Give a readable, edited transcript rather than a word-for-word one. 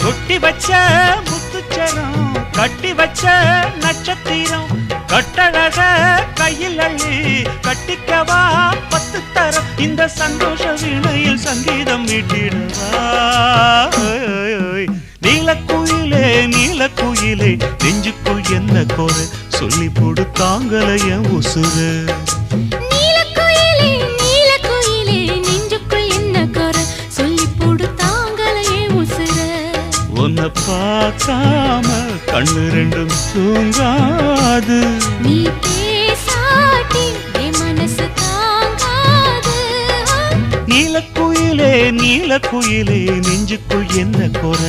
கொட்டி வச்ச முத்துச்சரம் கட்டி வச்ச நட்சத்திரம் கட்டழக கையில் அள்ளி கட்டிக்கவா 10 தரம் இந்த சந்தோஷ வீணையில் சங்கீதம் மீட்டிடவா நீலக்குயிலே நீலக்குயிலே நெஞ்சுக்குள் என்ன குறை சொல்லி போடு தாங்கலைய உசுறு உன்னை பார்க்காம கண்ணு ரெண்டும் தூங்காது நீ பேசாட்டி என் மனசு தாங்காது நீலக்குயிலே நீலக்குயிலே நெஞ்சுக்குள் என்ன குறை